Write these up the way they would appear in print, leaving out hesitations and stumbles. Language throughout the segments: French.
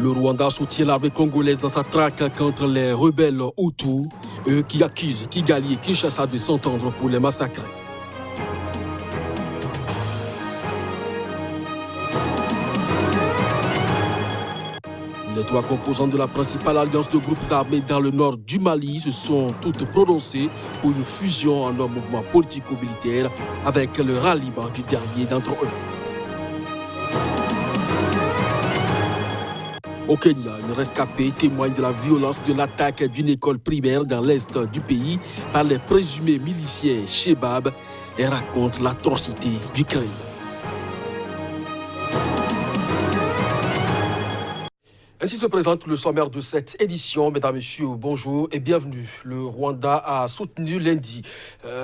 Le Rwanda soutient l'armée congolaise dans sa traque contre les rebelles Hutus, eux qui accusent Kigali et Kinshasa de s'entendre pour les massacrer. Les trois composantes de la principale alliance de groupes armés dans le nord du Mali se sont toutes prononcées pour une fusion en un mouvement politico-militaire avec le ralliement du dernier d'entre eux. Au Kenya, une rescapée témoigne de la violence de l'attaque d'une école primaire dans l'est du pays par les présumés miliciens Shebab et raconte l'atrocité du crime. Ainsi se présente le sommaire de cette édition. Mesdames, Messieurs, bonjour et bienvenue. Le Rwanda a soutenu lundi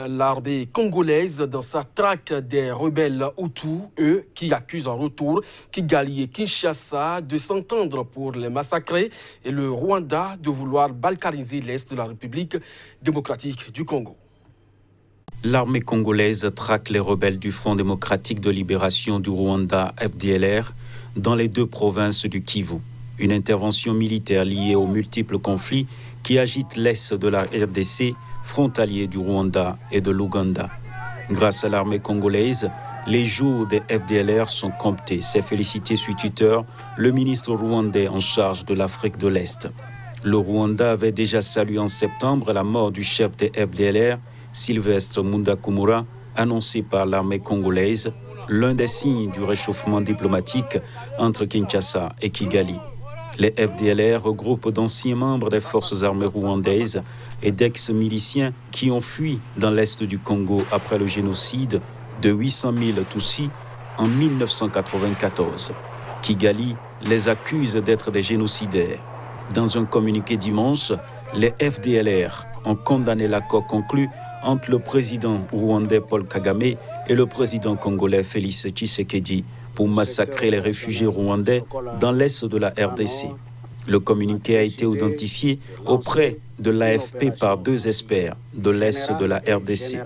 l'armée congolaise dans sa traque des rebelles Hutus, eux qui accusent en retour Kigali et Kinshasa de s'entendre pour les massacrer et le Rwanda de vouloir balkaniser l'Est de la République démocratique du Congo. L'armée congolaise traque les rebelles du Front démocratique de libération du Rwanda, FDLR, dans les deux provinces du Kivu. Une intervention militaire liée aux multiples conflits qui agitent l'est de la RDC, frontalier du Rwanda et de l'Ouganda. Grâce à l'armée congolaise, les jours des FDLR sont comptés, s'est félicité sur Twitter le ministre rwandais en charge de l'Afrique de l'Est. Le Rwanda avait déjà salué en septembre la mort du chef des FDLR, Sylvestre Mundakumura, annoncé par l'armée congolaise, l'un des signes du réchauffement diplomatique entre Kinshasa et Kigali. Les FDLR regroupent d'anciens membres des forces armées rwandaises et d'ex-miliciens qui ont fui dans l'est du Congo après le génocide de 800 000 Tutsis en 1994. Kigali les accuse d'être des génocidaires. Dans un communiqué dimanche, les FDLR ont condamné l'accord conclu entre le président rwandais Paul Kagame et le président congolais Félix Tshisekedi pour massacrer les réfugiés rwandais dans l'est de la RDC. Le communiqué a été identifié auprès de l'AFP par deux experts de l'est de la RDC.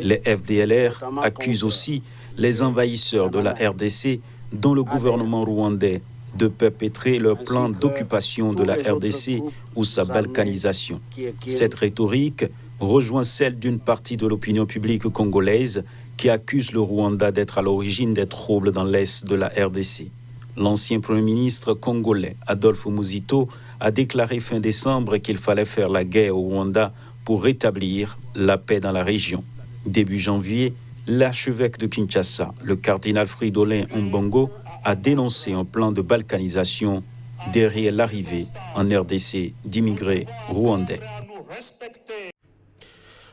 Les FDLR accusent aussi les envahisseurs de la RDC, dont le gouvernement rwandais, de perpétrer leur plan d'occupation de la RDC ou sa balkanisation. Cette rhétorique rejoint celle d'une partie de l'opinion publique congolaise qui accuse le Rwanda d'être à l'origine des troubles dans l'est de la RDC. L'ancien Premier ministre congolais Adolphe Muzito a déclaré fin décembre qu'il fallait faire la guerre au Rwanda pour rétablir la paix dans la région. Début janvier, l'archevêque de Kinshasa, le cardinal Fridolin Ombongo, a dénoncé un plan de balkanisation derrière l'arrivée en RDC d'immigrés rwandais.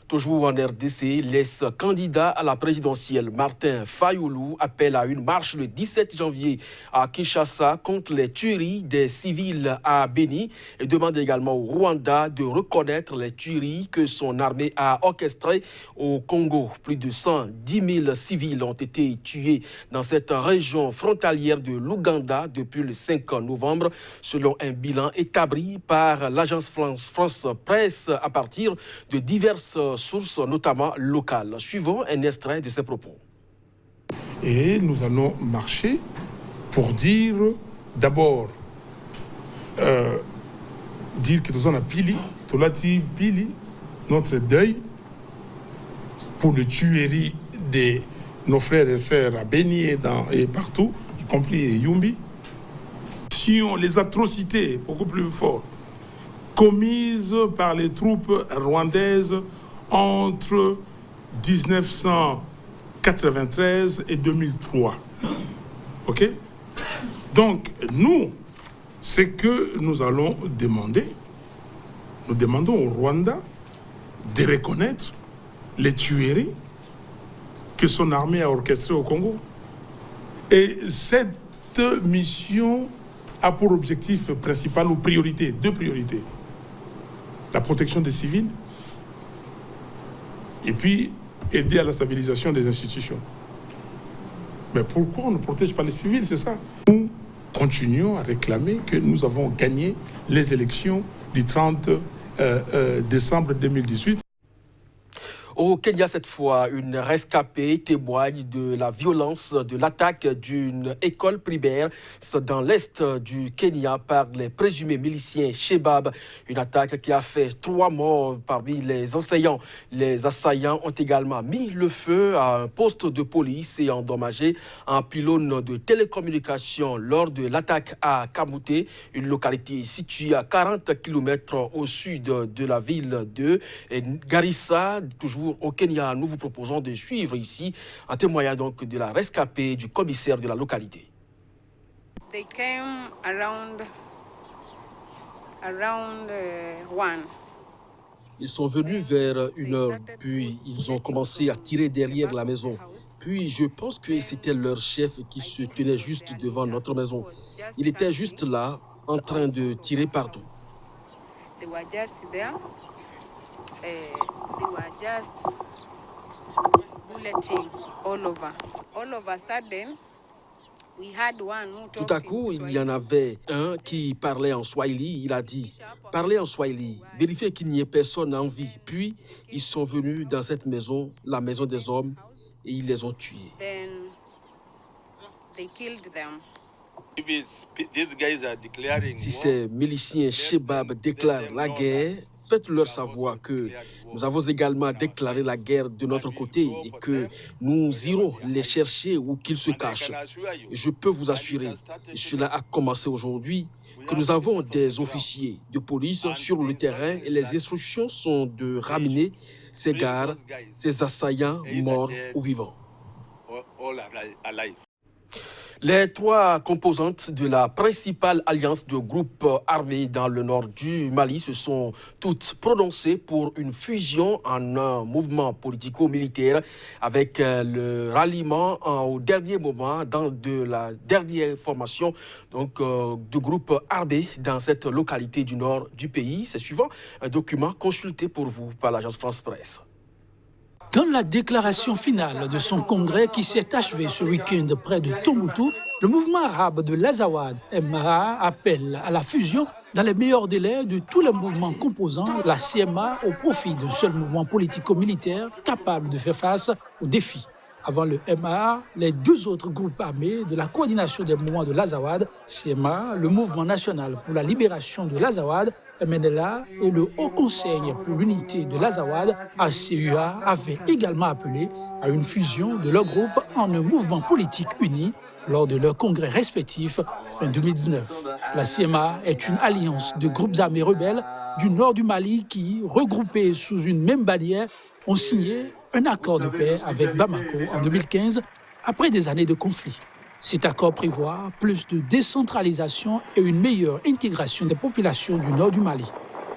Toujours en RDC, l'ex-candidat à la présidentielle Martin Fayoulou appelle à une marche le 17 janvier à Kinshasa contre les tueries des civils à Beni et demande également au Rwanda de reconnaître les tueries que son armée a orchestrées au Congo. Plus de 110 000 civils ont été tués dans cette région frontalière de l'Ouganda depuis le 5 novembre, selon un bilan établi par l'agence France Presse à partir de diverses sources, notamment locales. Suivons un extrait de ces propos. Et nous allons marcher pour dire, d'abord, dire que nous avons pili, notre deuil pour les tueries de nos frères et sœurs à Beni et partout, y compris Yumbi. Si on les atrocités beaucoup plus fortes commises par les troupes rwandaises entre 1993 et 2003. OK? Donc, nous, ce que nous allons demander, nous demandons au Rwanda de reconnaître les tueries que son armée a orchestrées au Congo. Et cette mission a pour objectif principal ou priorité, deux priorités. La protection des civils et puis aider à la stabilisation des institutions. Mais pourquoi on ne protège pas les civils, c'est ça? Nous continuons à réclamer que nous avons gagné les élections du 30 décembre 2018. Au Kenya, cette fois, une rescapée témoigne de la violence de l'attaque d'une école primaire dans l'est du Kenya par les présumés miliciens Shebab. Une attaque qui a fait 3 morts parmi les enseignants. Les assaillants ont également mis le feu à un poste de police et endommagé un pylône de télécommunications lors de l'attaque à Kamouté, une localité située à 40 km au sud de la ville de Garissa, toujours au Kenya. Nous vous proposons de suivre ici un témoignage donc de la rescapée du commissaire de la localité. They came around 1. Ils sont venus vers 1 heure, puis ils ont commencé à tirer derrière la maison. Puis je pense que c'était leur chef qui se tenait juste devant notre maison. Il était juste là, en train de tirer partout. They were just there. They were just bulleting all over. All of a sudden, we had one who Tout talked à coup, in il y en avait un qui parlait en Swahili. Il a dit « Parlez en Swahili, vérifiez qu'il n'y ait personne en vie. » Puis, ils sont venus dans cette maison, la maison des hommes, et ils les ont tués. Then they killed them. Si ces miliciens Shebab déclarent la guerre, faites-leur savoir que nous avons également déclaré la guerre de notre côté et que nous irons les chercher où qu'ils se cachent. Je peux vous assurer, et cela a commencé aujourd'hui, que nous avons des officiers de police sur le terrain et les instructions sont de ramener ces gars, ces assaillants morts ou vivants. Les 3 composantes de la principale alliance de groupes armés dans le nord du Mali se sont toutes prononcées pour une fusion en un mouvement politico-militaire avec le ralliement au dernier moment de la dernière formation de groupes armés dans cette localité du nord du pays. C'est suivant un document consulté pour vous par l'agence France Presse. Dans la déclaration finale de son congrès qui s'est achevé ce week-end près de Tombouctou, le mouvement arabe de l'Azawad, MRA, appelle à la fusion dans les meilleurs délais de tous les mouvements composant la CMA au profit d'un seul mouvement politico-militaire capable de faire face aux défis. Avant le MA, les 2 autres groupes armés de la coordination des mouvements de l'Azawad, CMA, le Mouvement national pour la libération de l'Azawad, MNLA, et le Haut Conseil pour l'unité de l'Azawad, ACUA, avaient également appelé à une fusion de leurs groupes en un mouvement politique uni lors de leurs congrès respectifs fin 2019. La CMA est une alliance de groupes armés rebelles du nord du Mali qui, regroupés sous une même bannière, ont signé un accord de paix avec Bamako en 2015 après des années de conflit. Cet accord prévoit plus de décentralisation et une meilleure intégration des populations du nord du Mali.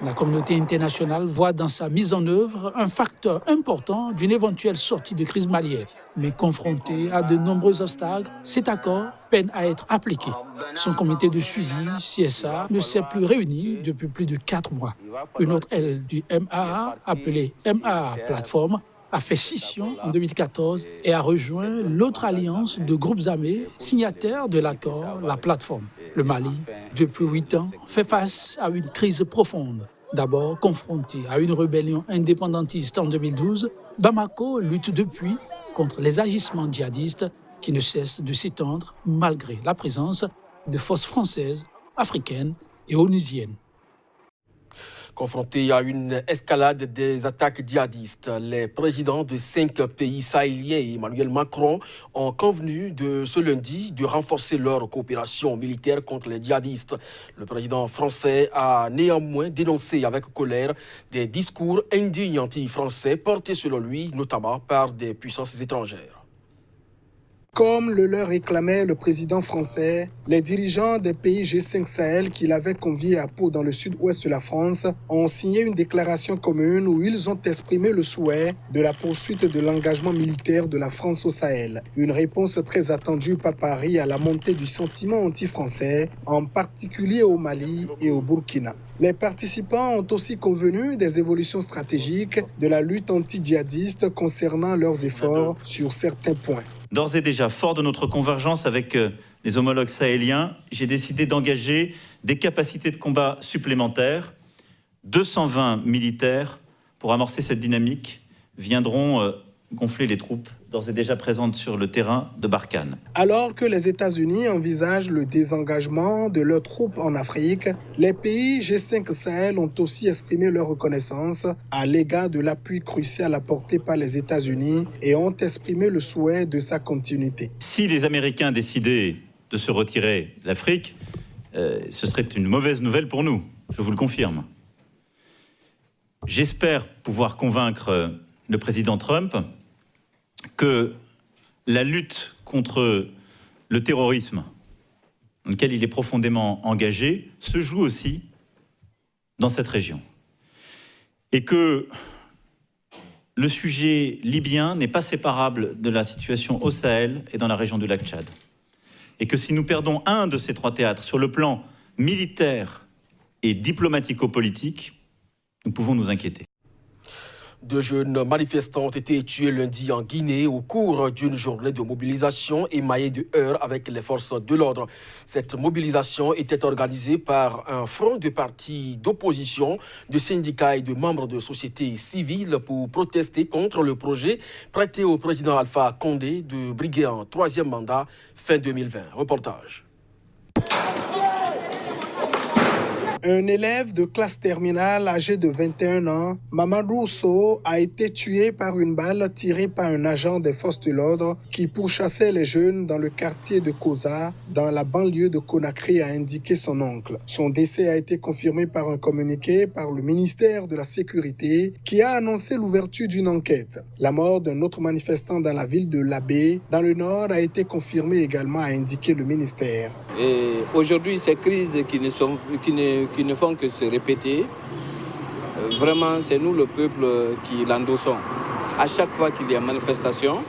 La communauté internationale voit dans sa mise en œuvre un facteur important d'une éventuelle sortie de crise malienne. Mais confronté à de nombreux obstacles, cet accord peine à être appliqué. Son comité de suivi, CSA, ne s'est plus réuni depuis plus de 4 mois. Une autre aile du MAA, appelée MAA Platform, a fait scission en 2014 et a rejoint l'autre alliance de groupes armés signataires de l'accord, la Plateforme. Le Mali, depuis 8 ans, fait face à une crise profonde. D'abord confronté à une rébellion indépendantiste en 2012, Bamako lutte depuis contre les agissements djihadistes qui ne cessent de s'étendre malgré la présence de forces françaises, africaines et onusiennes. Confrontés à une escalade des attaques djihadistes, les présidents de 5 pays sahéliens et Emmanuel Macron ont convenu ce lundi de renforcer leur coopération militaire contre les djihadistes. Le président français a néanmoins dénoncé avec colère des discours indignes anti-français portés selon lui notamment par des puissances étrangères. Comme le leur réclamait le président français, les dirigeants des pays G5 Sahel qu'il avait conviés à Pau dans le sud-ouest de la France ont signé une déclaration commune où ils ont exprimé le souhait de la poursuite de l'engagement militaire de la France au Sahel. Une réponse très attendue par Paris à la montée du sentiment anti-français, en particulier au Mali et au Burkina. Les participants ont aussi convenu des évolutions stratégiques de la lutte anti-djihadiste concernant leurs efforts sur certains points. D'ores et déjà, fort de notre convergence avec les homologues sahéliens, j'ai décidé d'engager des capacités de combat supplémentaires, 220 militaires pour amorcer cette dynamique, viendront gonfler les troupes d'ores et déjà présentes sur le terrain de Barkhane. Alors que les États-Unis envisagent le désengagement de leurs troupes en Afrique, les pays G5 Sahel ont aussi exprimé leur reconnaissance à l'égard de l'appui crucial apporté par les États-Unis et ont exprimé le souhait de sa continuité. Si les Américains décidaient de se retirer de l'Afrique, ce serait une mauvaise nouvelle pour nous, je vous le confirme. J'espère pouvoir convaincre le président Trump que la lutte contre le terrorisme, dans lequel il est profondément engagé, se joue aussi dans cette région. Et que le sujet libyen n'est pas séparable de la situation au Sahel et dans la région du lac Tchad. Et que si nous perdons un de ces trois théâtres sur le plan militaire et diplomatico-politique, nous pouvons nous inquiéter. 2 jeunes manifestants ont été tués lundi en Guinée au cours d'une journée de mobilisation émaillée de heurts avec les forces de l'ordre. Cette mobilisation était organisée par un front de partis d'opposition, de syndicats et de membres de sociétés civiles pour protester contre le projet prêté au président Alpha Condé de briguer un 3e mandat fin 2020. Reportage. Un élève de classe terminale âgé de 21 ans, Mamadou Sow, a été tué par une balle tirée par un agent des forces de l'ordre qui pourchassait les jeunes dans le quartier de Koza, dans la banlieue de Conakry, a indiqué son oncle. Son décès a été confirmé par un communiqué par le ministère de la Sécurité qui a annoncé l'ouverture d'une enquête. La mort d'un autre manifestant dans la ville de Labé, dans le nord, a été confirmée également, a indiqué le ministère. Et aujourd'hui, ces crises qui ne font que se répéter, vraiment, c'est nous, le peuple, qui l'endossons. À chaque fois qu'il y a manifestation,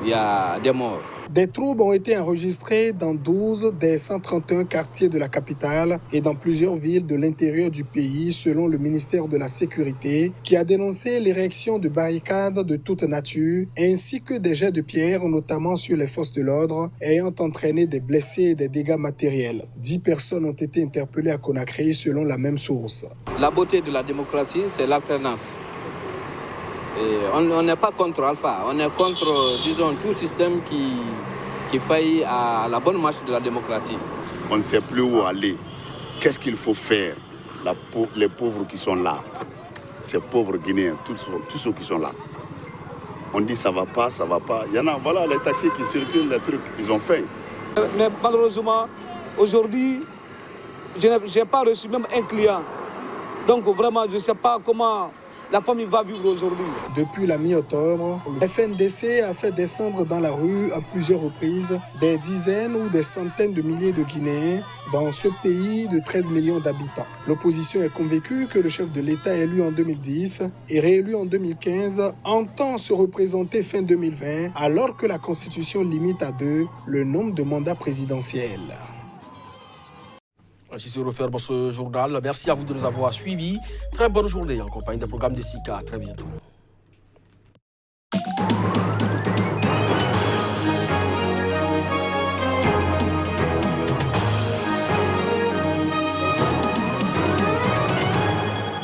il y a des morts. Des troubles ont été enregistrés dans 12 des 131 quartiers de la capitale et dans plusieurs villes de l'intérieur du pays, selon le ministère de la Sécurité, qui a dénoncé l'érection de barricades de toute nature, ainsi que des jets de pierre, notamment sur les forces de l'ordre, ayant entraîné des blessés et des dégâts matériels. 10 personnes ont été interpellées à Conakry, selon la même source. La beauté de la démocratie, c'est l'alternance. On n'est pas contre Alpha, on est contre, disons, tout système qui faillit à la bonne marche de la démocratie. On ne sait plus où aller. Qu'est-ce qu'il faut faire? Les pauvres qui sont là, ces pauvres Guinéens, tous ceux qui sont là. On dit ça va pas, ça va pas. Il y en a, voilà, les taxis qui circulent, les trucs, ils ont faim. Mais malheureusement, aujourd'hui, je n'ai pas reçu même un client. Donc vraiment, je ne sais pas comment la famille va vivre aujourd'hui. Depuis la mi-octobre, le FNDC a fait descendre dans la rue à plusieurs reprises des dizaines ou des centaines de milliers de Guinéens dans ce pays de 13 millions d'habitants. L'opposition est convaincue que le chef de l'État élu en 2010 et réélu en 2015 entend se représenter fin 2020 alors que la Constitution limite à 2 le nombre de mandats présidentiels. Ainsi se referme ce journal. Merci à vous de nous avoir suivis. Très bonne journée en compagnie des programmes de SICA. À très bientôt.